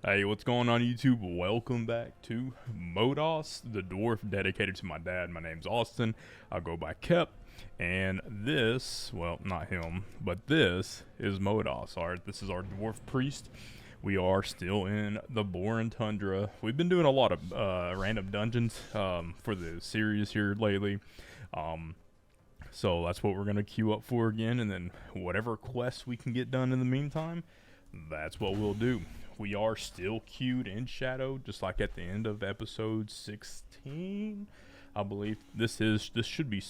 Hey, what's going on YouTube? Welcome back to Modas, the dwarf dedicated to my dad. My name's Austin. I go by Kep. And this, well, not him, but this is Modas. This is our dwarf priest. We are still in the boring tundra. We've been doing a lot of random dungeons for the series here lately. So that's what we're going to queue up for again. And then whatever quests we can get done in the meantime, that's what we'll do. We are still queued in shadow, just like at the end of episode 16. I believe this should be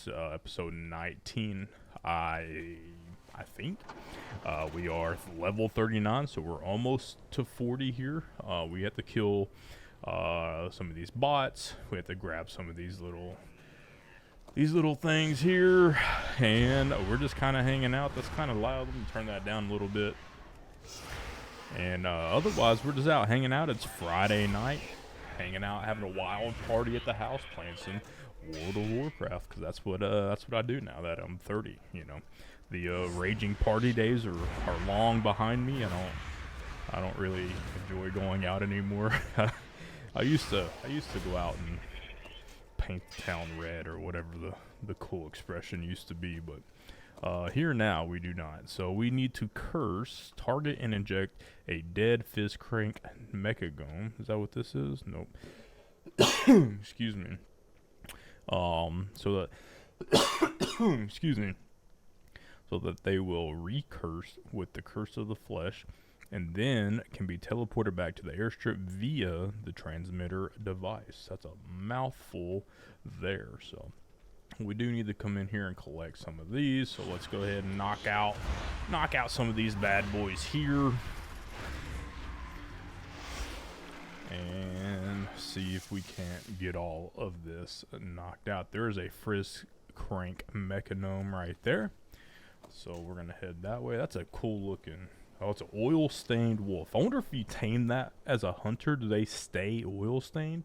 episode 19. I think we are level 39, so we're almost to 40 here. We have to kill some of these bots. We have to grab some of these little things here, and we're just kind of hanging out. That's kind of loud. Let me turn that down a little bit. And otherwise, we're just out hanging out. It's Friday night, hanging out, having a wild party at the house, playing some World of Warcraft, because that's what I do now that I'm 30. You know, the raging party days are long behind me. I don't really enjoy going out anymore. I used to go out and paint the town red or whatever the cool expression used to be, but here now we do not. So we need to curse, target, and inject a dead fist crank mechagome. Is that what this is? Nope. Excuse me. So that excuse me. So that they will recurse with the curse of the flesh, and then can be teleported back to the airstrip via the transmitter device. That's a mouthful there. So we do need to come in here and collect some of these. So let's go ahead and knock out some of these bad boys here, and see if we can't get all of this knocked out. There is a Frisk Crank Mechanome right there. So we're gonna head that way. That's a cool looking. Oh, it's an oil stained wolf. I wonder if you tame that as a hunter, do they stay oil stained?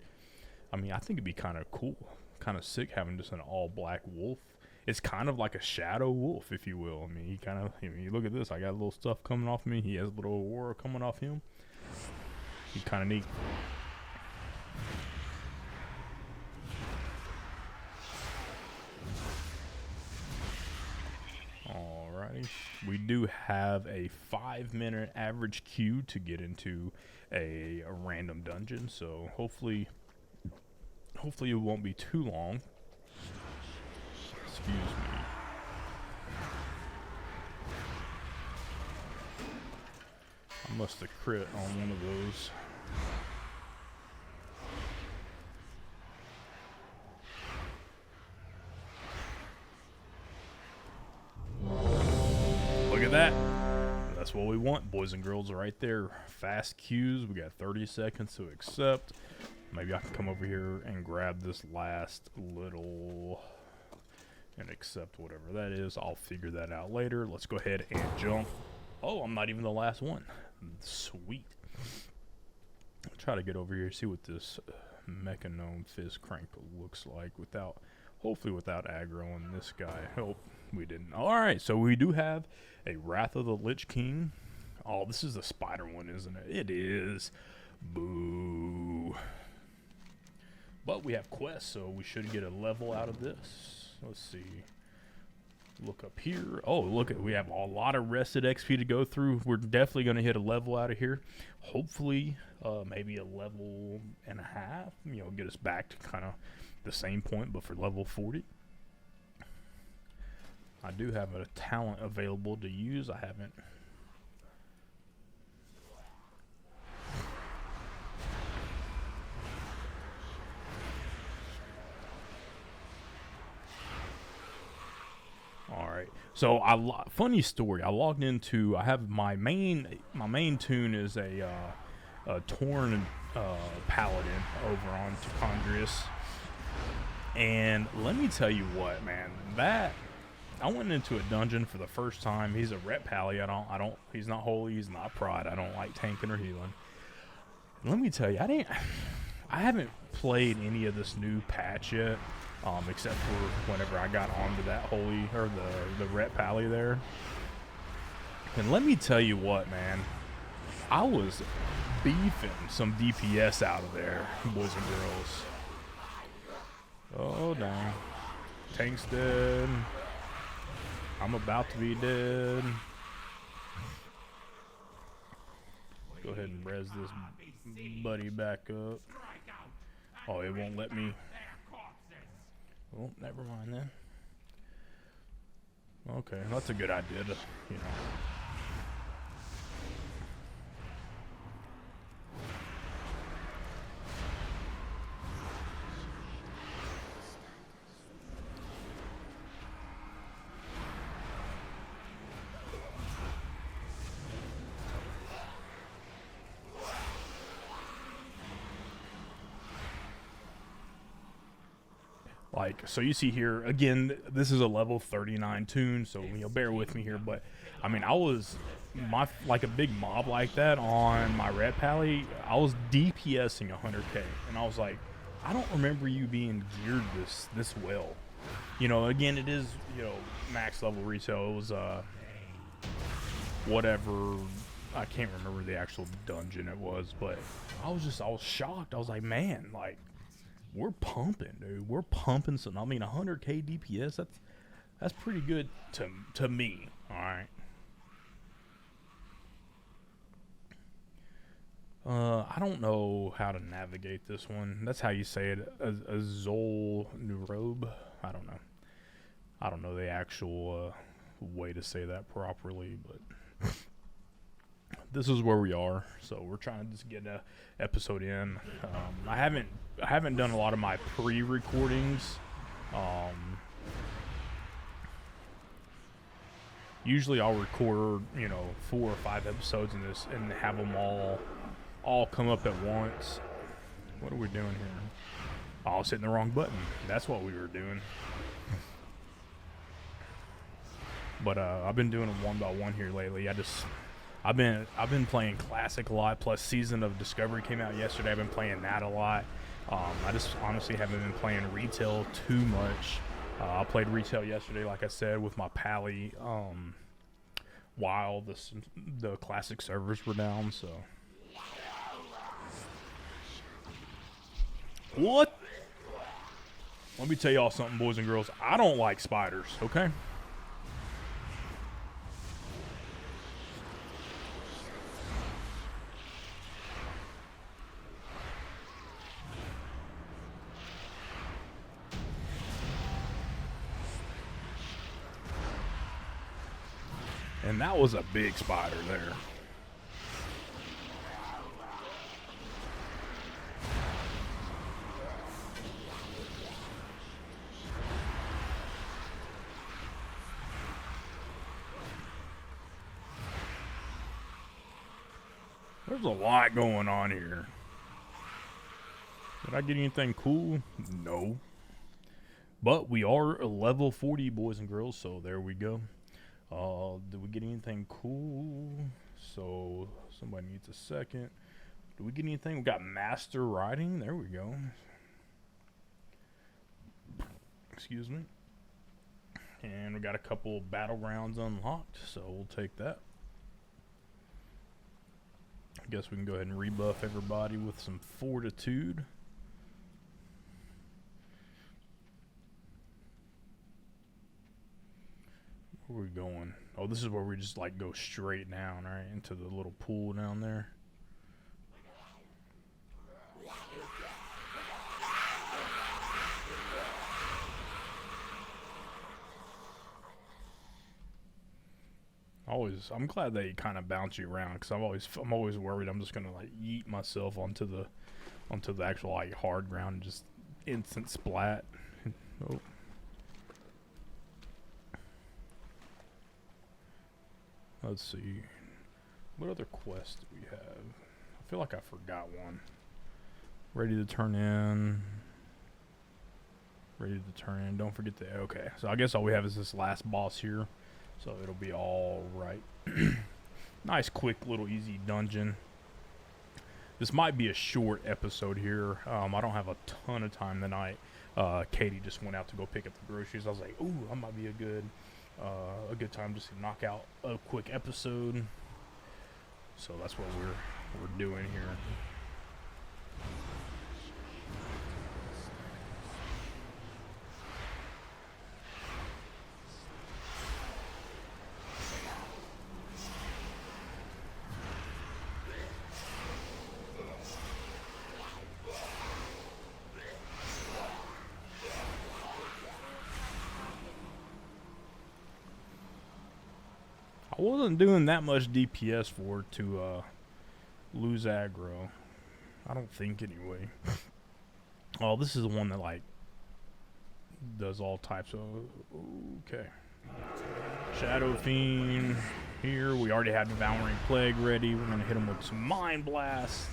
I mean, I think it'd be kind of cool, kind of sick having just an all black wolf. It's kind of like a shadow wolf, if you will. I mean, he kind of, you look at this, I got a little stuff coming off me. He has a little aura coming off him. He's kind of neat. Alrighty, we do have a 5-minute average queue to get into a random dungeon, so hopefully it won't be too long. Excuse me. I must have crit on one of those. Look at that. That's what we want, boys and girls, right there. Fast queues. We got 30 seconds to accept. Maybe I can come over here and grab this last little and accept whatever that is. I'll figure that out later. Let's go ahead and jump. Oh, I'm not even the last one. Sweet. I'll try to get over here, see what this Mechanome Fizz Crank looks like hopefully without aggroing this guy. Hope we didn't. Alright, so we do have a Wrath of the Lich King. Oh, this is the spider one, isn't it? It is. Boo. But we have quests, so we should get a level out of this. Let's see. Look up here. Oh, look, we have a lot of rested XP to go through. We're definitely going to hit a level out of here. Hopefully, maybe a level and a half. You know, get us back to kind of the same point, but for level 40. I do have a talent available to use. I haven't. Alright, so funny story. I logged into. I have my main tune is a Torn Paladin over on Tacondrius, and let me tell you what, man. I went into a dungeon for the first time. He's a rep pally. He's not holy. He's not pride. I don't like tanking or healing. And let me tell you, I haven't played any of this new patch yet. Except for whenever I got onto that holy, or the rep pally there. And let me tell you what, man, I was beefing some DPS out of there, boys and girls. Oh, dang. Tank's dead. I'm about to be dead. Go ahead and res this buddy back up. Oh, it won't let me. Oh, never mind then. Okay, that's a good idea to, you know. Like, so you see here, again, this is a level 39 tune, so, you know, bear with me here, but, I mean, I was, like a big mob like that on my red pally, I was DPSing 100k, and I was like, I don't remember you being geared this well. You know, again, it is, you know, max level retail. It was, whatever, I can't remember the actual dungeon it was, but I was shocked. I was like, man, like, we're pumping, dude. We're pumping some. I mean, 100k DPS. That's pretty good to me. All right. I don't know how to navigate this one. That's how you say it. Azol Nurobe. I don't know. I don't know the actual way to say that properly, but this is where we are. So we're trying to just get an episode in. I haven't done a lot of my pre-recordings. Usually I'll record, you know, 4 or 5 episodes in this and have them all come up at once. What are we doing here? Oh, I was hitting the wrong button. That's what we were doing. But I've been doing them one by one here lately. I've been playing Classic a lot. Plus, Season of Discovery came out yesterday. I've been playing that a lot. I just honestly haven't been playing retail too much. I played retail yesterday, like I said, with my pally. While the classic servers were down. So what? Let me tell y'all something, boys and girls. I don't like spiders. Okay. And that was a big spider there. There's a lot going on here. Did I get anything cool? No. But we are a level 40, boys and girls, so there we go. Did we get anything cool? So somebody needs a second. Did we get anything? We got master riding. There we go. Excuse me. And we got a couple battlegrounds unlocked, so we'll take that. I guess we can go ahead and rebuff everybody with some fortitude. Where are we going? Oh, this is where we just like go straight down, right? Into the little pool down there. I'm glad they kind of bounce you around, because I'm always worried I'm just gonna like yeet myself onto the actual like hard ground and just instant splat. Oh. Let's see. What other quests do we have? I feel like I forgot one. Ready to turn in. Ready to turn in. Don't forget the... Okay, so I guess all we have is this last boss here. So it'll be all right. Nice, quick, little easy dungeon. This might be a short episode here. I don't have a ton of time tonight. Katie just went out to go pick up the groceries. I was like, ooh, that might be a good time just to knock out a quick episode. So that's what we're doing here. I wasn't doing that much DPS for it to lose aggro. I don't think anyway. Oh, this is the one that like does all types of. Okay. Shadow Fiend here. We already had Devouring Plague ready. We're gonna hit him with some Mind Blast.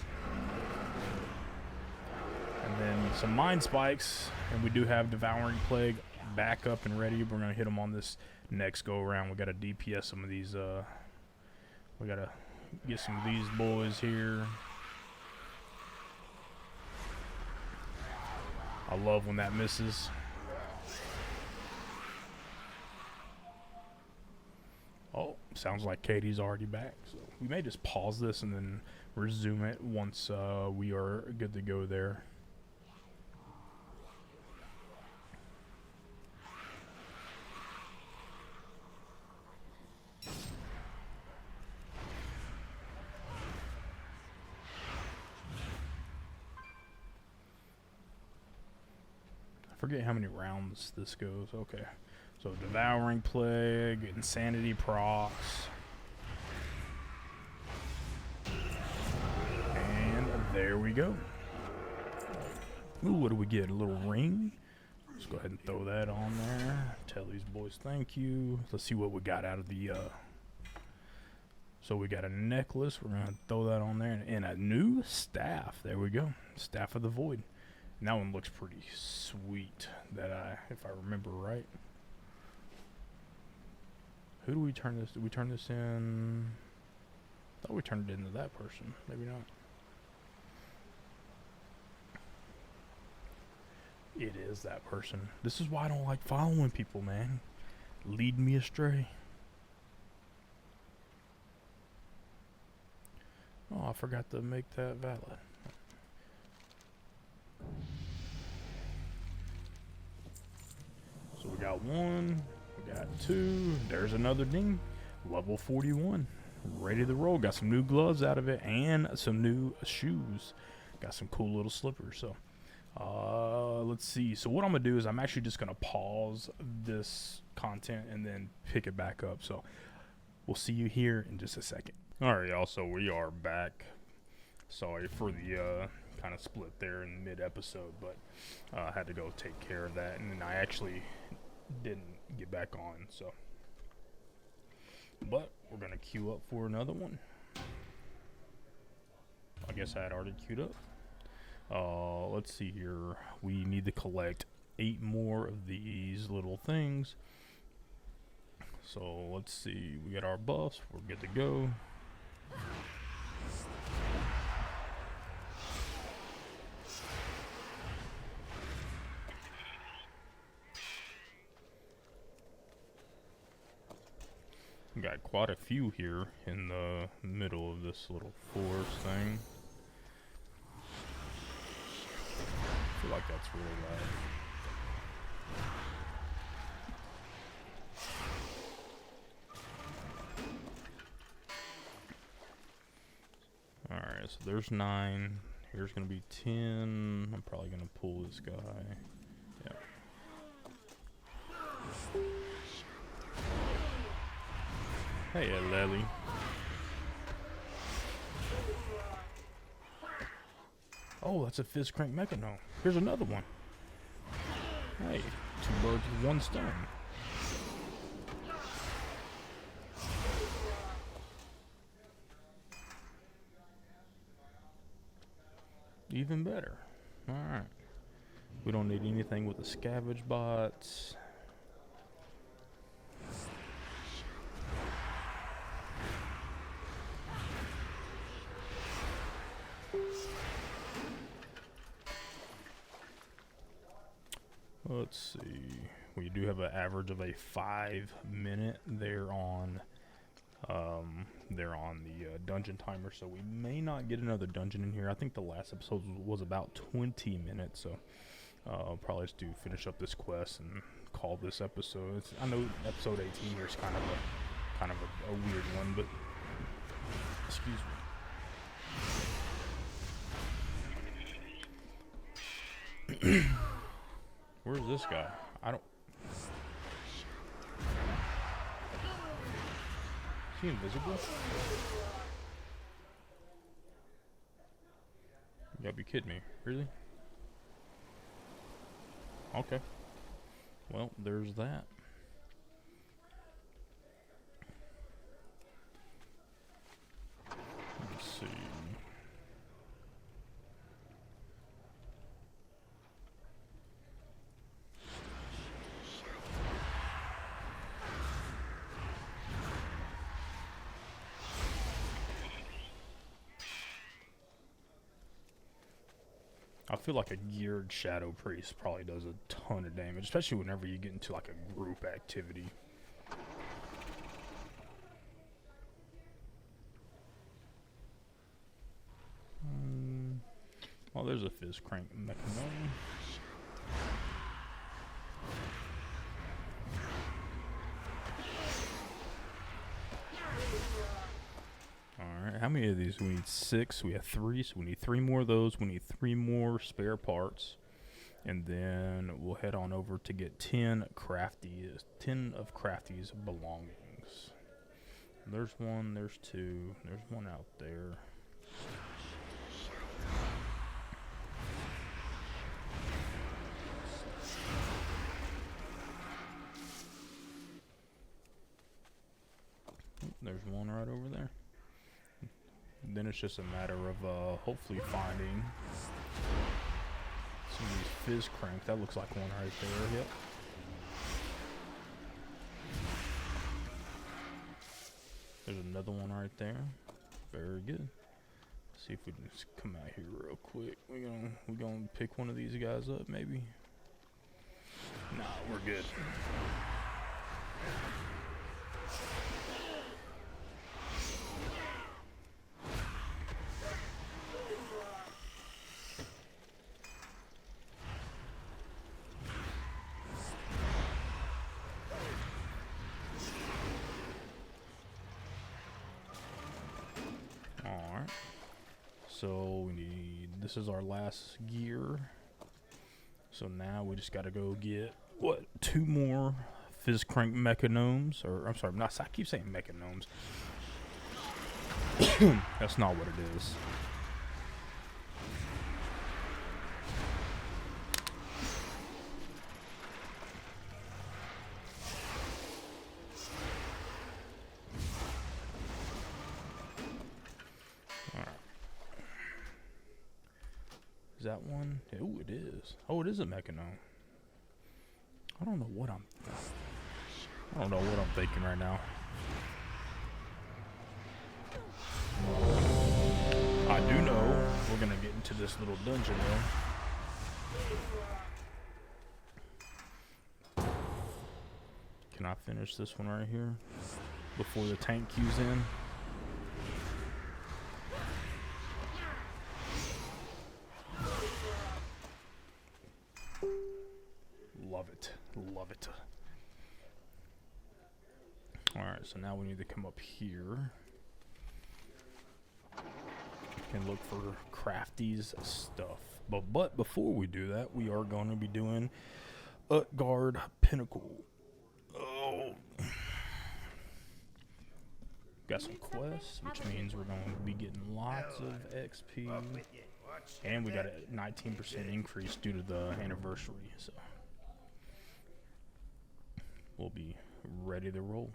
And then some Mind Spikes. And we do have Devouring Plague back up and ready. We're gonna hit him on this next go around. We gotta DPS some of these we gotta get some of these boys here. I love when that misses. Oh, sounds like Katie's already back. So we may just pause this and then resume it once we are good to go there. I forget how many rounds this goes. Okay. So Devouring Plague, Insanity procs. And there we go. Ooh, what do we get? A little ring? Let's go ahead and throw that on there. Tell these boys thank you. Let's see what we got out of the so we got a necklace. We're gonna throw that on there, and a new staff. There we go. Staff of the Void. And that one looks pretty sweet. If I remember right. Who do we turn this? Did we turn this in? I thought we turned it into that person. Maybe not. It is that person. This is why I don't like following people, man. Lead me astray. Oh, I forgot to make that valid. So we got one, we got two, there's another ding. Level 41. Ready to roll. Got some new gloves out of it and some new shoes. Got some cool little slippers. So let's see. So what I'm gonna do is I'm actually just gonna pause this content and then pick it back up. So we'll see you here in just a second. Alright, y'all, so we are back. Sorry for the kind of split there in mid-episode, but I had to go take care of that, and then I actually didn't get back on, so. But we're going to queue up for another one. I guess I had already queued up. Let's see here. We need to collect 8 more of these little things. So let's see. We got our buffs. We're good to go. Got quite a few here in the middle of this little forest thing. I feel like that's really loud. Alright, so there's 9. Here's gonna be 10. I'm probably gonna pull this guy. Yeah. Hey, Lely. Oh, that's a Fizz Crank Mechano. Here's another one. Hey, 2 birds with 1 stone. Even better. Alright. We don't need anything with the scavenge bots. Let's see. We do have an average of a 5 minute there on They're on the dungeon timer, so we may not get another dungeon in here. I think the last episode was about 20 minutes, so I'll probably just finish up this quest and call this episode. I know episode 18 here is kind of a weird one, but excuse me. Where's this guy? I don't. Is he invisible? You gotta be kidding me. Really? Okay. Well, there's that. Let's see. I feel like a geared Shadow Priest probably does a ton of damage, especially whenever you get into like a group activity. Well, there's a fizz crank mechanism. Alright, how many of these? We need 6. We have 3, so we need 3 more of those. We need 3 more spare parts. And then we'll head on over to get 10 of Crafty's belongings. There's 1, there's 2, there's 1 out there. There's 1 right over there. Then it's just a matter of hopefully finding some of these fizz cranks. That looks like 1 right there. Yep. There's another 1 right there. Very good. Let's see if we can just come out here real quick. We gonna pick one of these guys up, maybe. Nah, we're good. So we need, this is our last gear. So now we just gotta go get, 2 more fizz crank mechanomes, or I'm sorry, I keep saying mechanomes. That's not what it is. Is that 1? Oh, it is. Oh, it is a mechanome. I don't know what I'm thinking right now. I do know we're gonna get into this little dungeon though. Can I finish this one right here before the tank queues in? Love it. Alright, so now we need to come up here and look for Crafty's stuff. But before we do that, we are going to be doing Utgard Pinnacle. Oh. Got some quests, which means we're going to be getting lots of XP. And we got a 19% increase due to the anniversary, so we'll be ready to roll.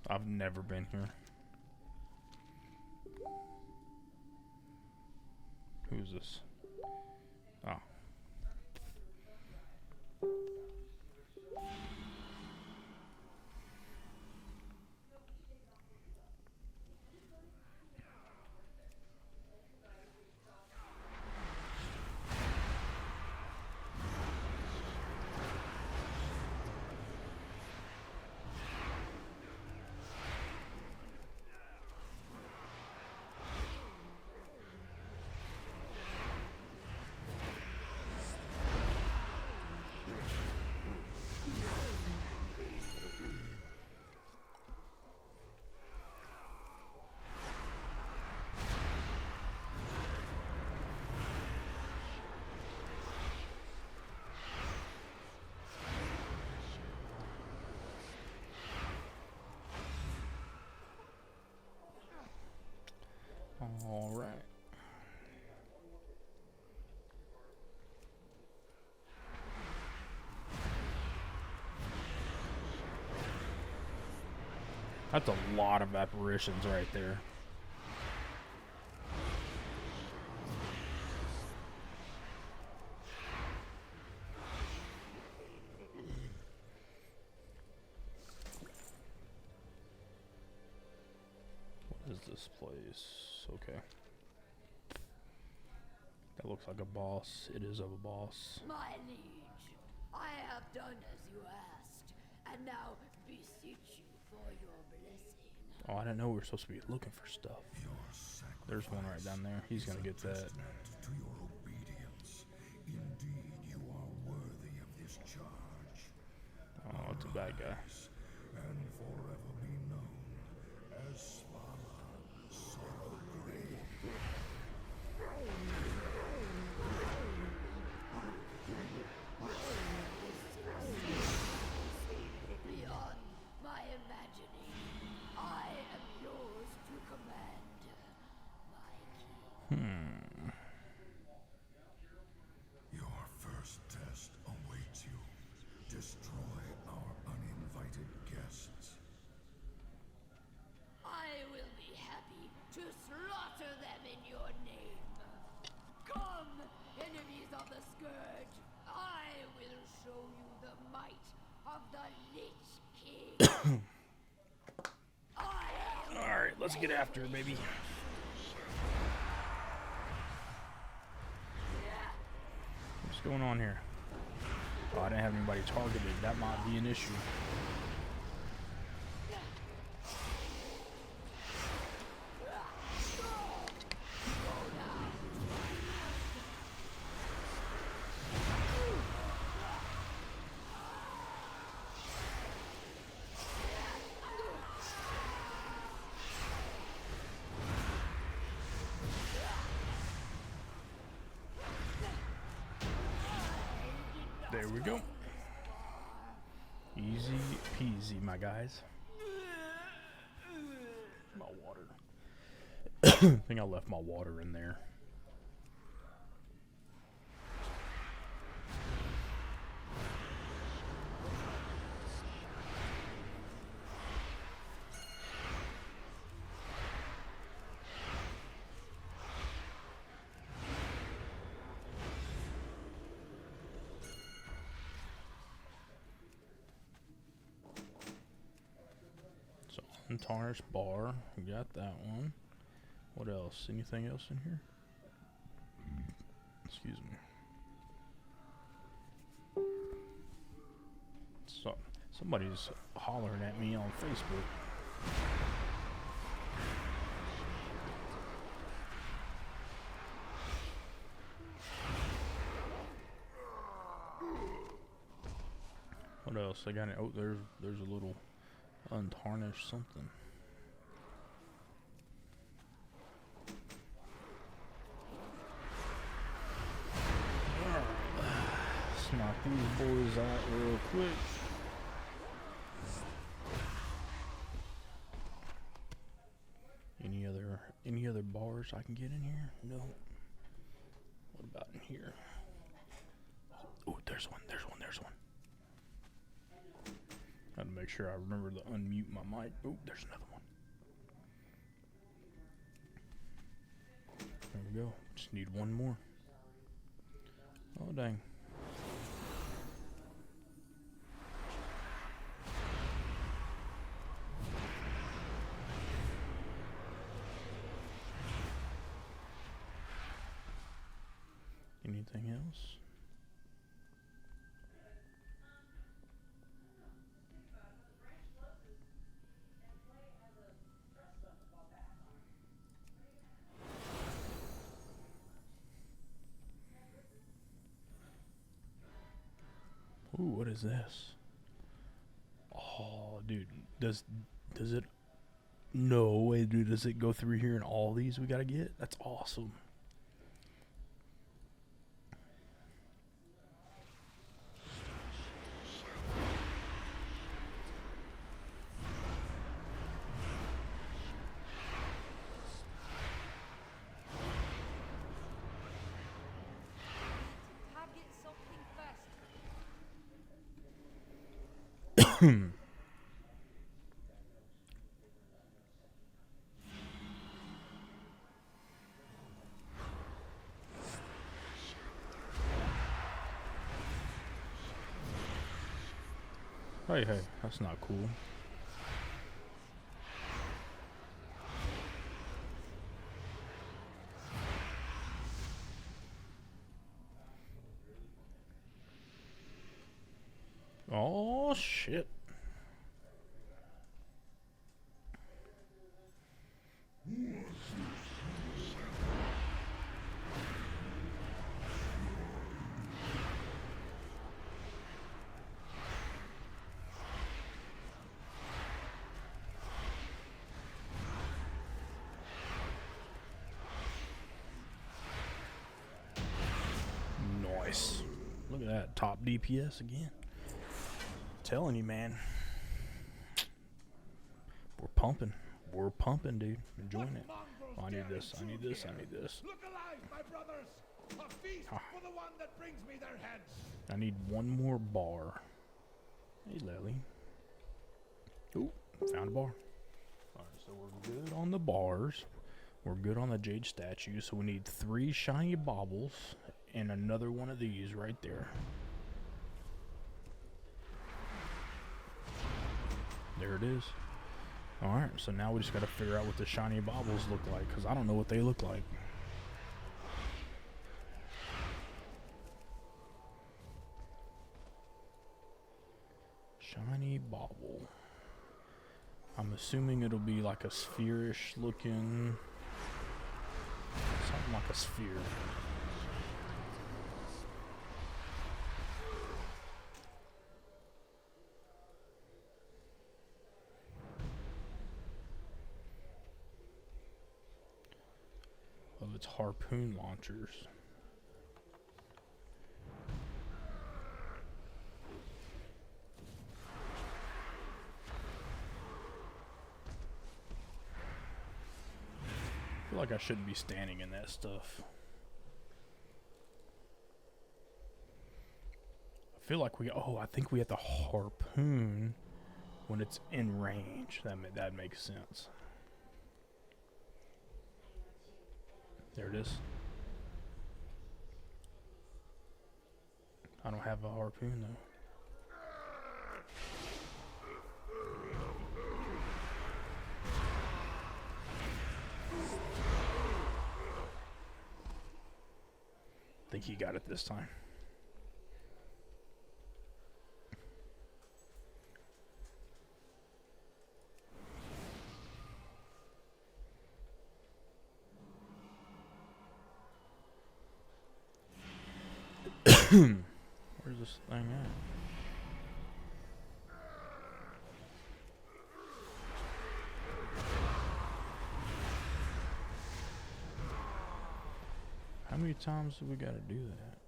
I've never been here. Who's this? Oh. That's a lot of apparitions right there. What is this place? Okay. That looks like a boss. It is of a boss. My liege, I have done as you asked, and now beseech you for your blessing. Oh, I didn't know we were supposed to be looking for stuff. There's one right down there. He's gonna get that. To your obedience. Indeed, you are worthy of this charge. Oh, it's a bad guy. And forever be known as Svala Sorrow Grave. Beyond my imagining, I am yours to command, my king. Your first test awaits you. Destroy our uninvited guests. I will be happy to slaughter them in your name. Come, enemies of the Scourge, I will show you the might of the Lich King. Alright, let's get after it, baby. What's going on here? Oh, I didn't have anybody targeted. That might be an issue. There we go. Easy peasy, my guys. My water. I think I left my water in there. Untarnished bar. We got that one. What else? Anything else in here? Excuse me. So, somebody's hollering at me on Facebook. What else? I got it. Oh, there's a little untarnished something. Knock these boys out real quick. Any other bars I can get in here? No. What about in here? Oh, there's one. Gotta make sure I remember to unmute my mic. Oh, there's another one. There we go. Just need one more. Oh, dang. Anything else? Ooh, what is this? Oh, dude, does it? No way, dude. Does it go through here and all these we gotta get? That's awesome. Hey, that's not cool. Oh, shit. Nice. Look at that. Top DPS again. Telling you, man. We're pumping. We're pumping, dude. Enjoying it. Oh, I need this. I need this. I need this. Look alive, my brothers! A feast for the one that brings me their heads! I need one more bar. Hey, Lily. Ooh, found a bar. Alright, so we're good on the bars. We're good on the jade statue. So we need 3 shiny baubles and another one of these right there. There it is. Alright, so now we just gotta figure out what the shiny baubles look like, because I don't know what they look like. Shiny bauble. I'm assuming it'll be like a sphere-ish looking... something like a sphere. Of its harpoon launchers. I feel like I shouldn't be standing in that stuff. I feel like I think we have to harpoon when it's in range. That makes sense. There it is. I don't have a harpoon though. I think he got it this time. Where's this thing at? How many times do we gotta do that?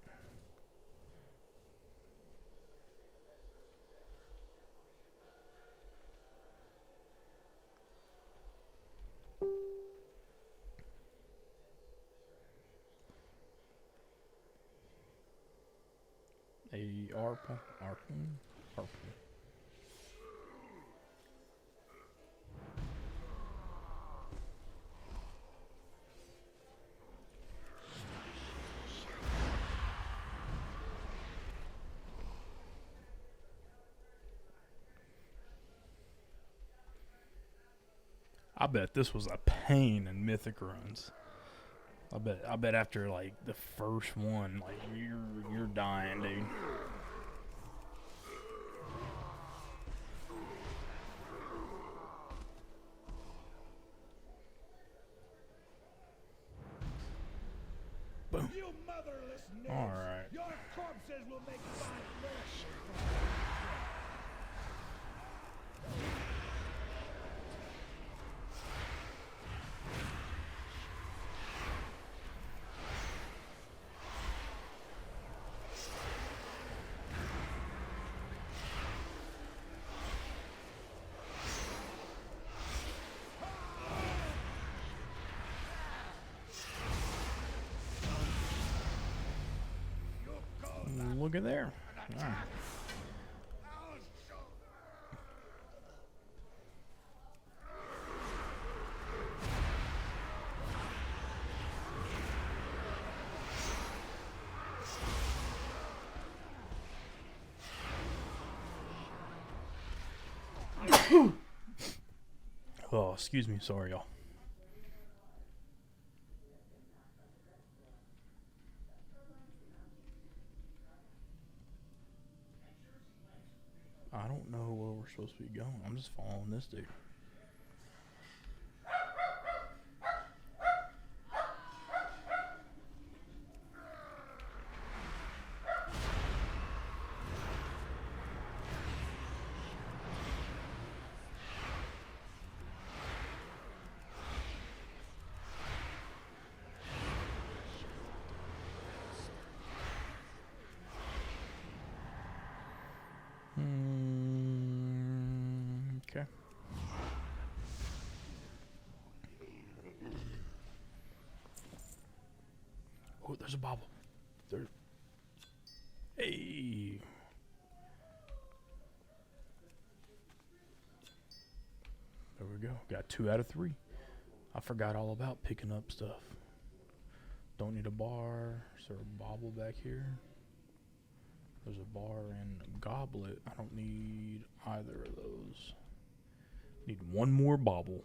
Harpoon. I bet this was a pain in Mythic runs. I bet after like the first one, like you're dying, dude. Boom. You motherless knaves! All right. Your corpses will make fine flesh! Look at there. All right. Oh, excuse me. Sorry, y'all. I don't know where we're supposed to be going. I'm just following this dude. Okay. Oh, there's a bobble. There. Hey. There we go. Got 2 out of 3. I forgot all about picking up stuff. Don't need a bar. Is there a bobble back here? There's a bar and a goblet. I don't need either of those. Need one more bobble.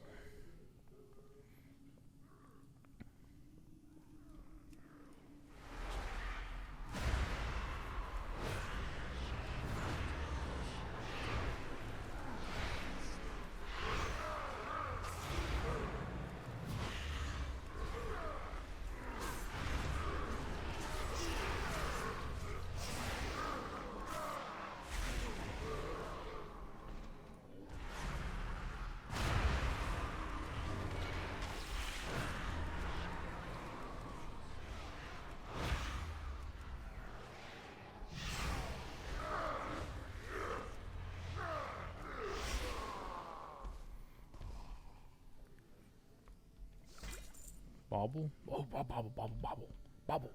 Bobble? Oh, bobble, bobble, bobble, bobble.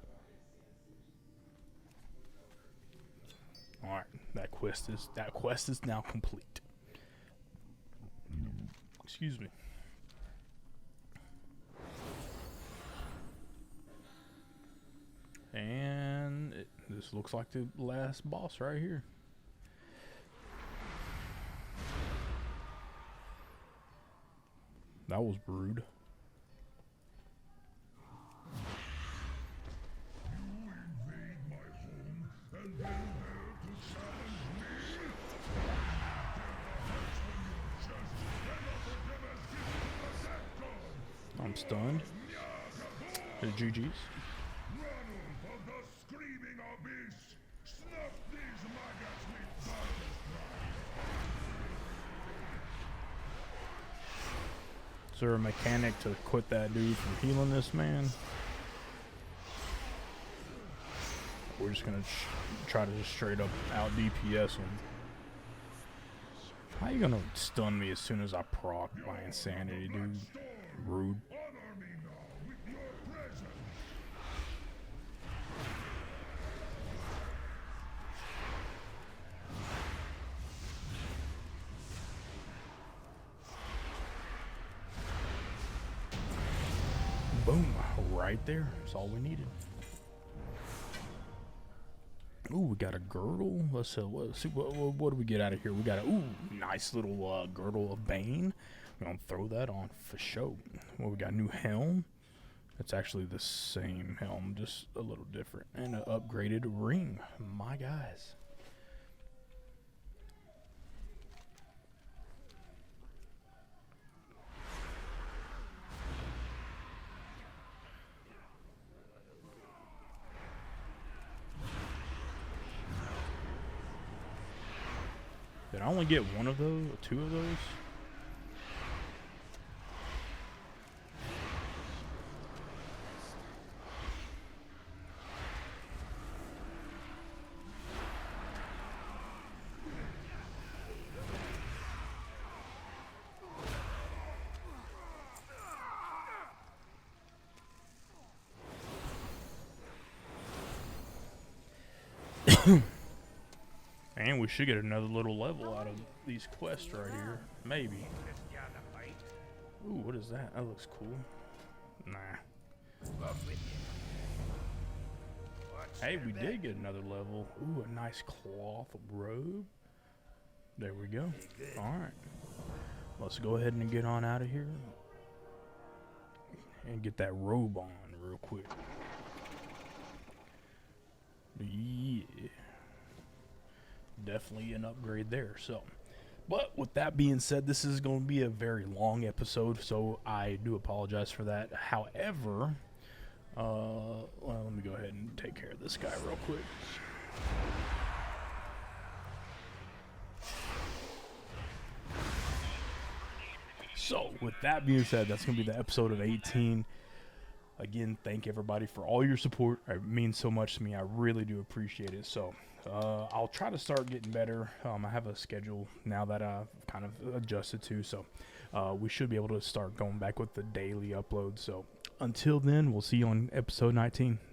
Alright, that quest is now complete. Excuse me. And this looks like the last boss right here. That was rude. I'm stunned. GG's. Is there a mechanic to quit that dude from healing this man? We're just gonna try to just straight up out DPS him. How you gonna stun me as soon as I proc my insanity, dude? Rude. Boom, right there. That's all we needed. Ooh, we got a girdle. Let's see what do we get out of here. We got a nice little girdle of Bane. We're gonna throw that on for sure. Well, we got a new helm. It's actually the same helm, just a little different, and an upgraded ring. My guys. Did I only get one of those, or 2 of those? And we should get another little level out of these quests right here. Maybe. Ooh, what is that? That looks cool. Nah. Hey, we did get another level. Ooh, a nice cloth robe. There we go. Alright. Let's go ahead and get on out of here. And get that robe on real quick. Yeah. Definitely an upgrade there. So, but with that being said, this is going to be a very long episode, so I do apologize for that. However, well, let me go ahead and take care of this guy real quick. So, with that being said, that's going to be the episode of 18. Again, thank everybody for all your support. It means so much to me. I really do appreciate it. So, I'll try to start getting better. I have a schedule now that I've kind of adjusted to. So, we should be able to start going back with the daily upload. So, until then, we'll see you on episode 19. Thank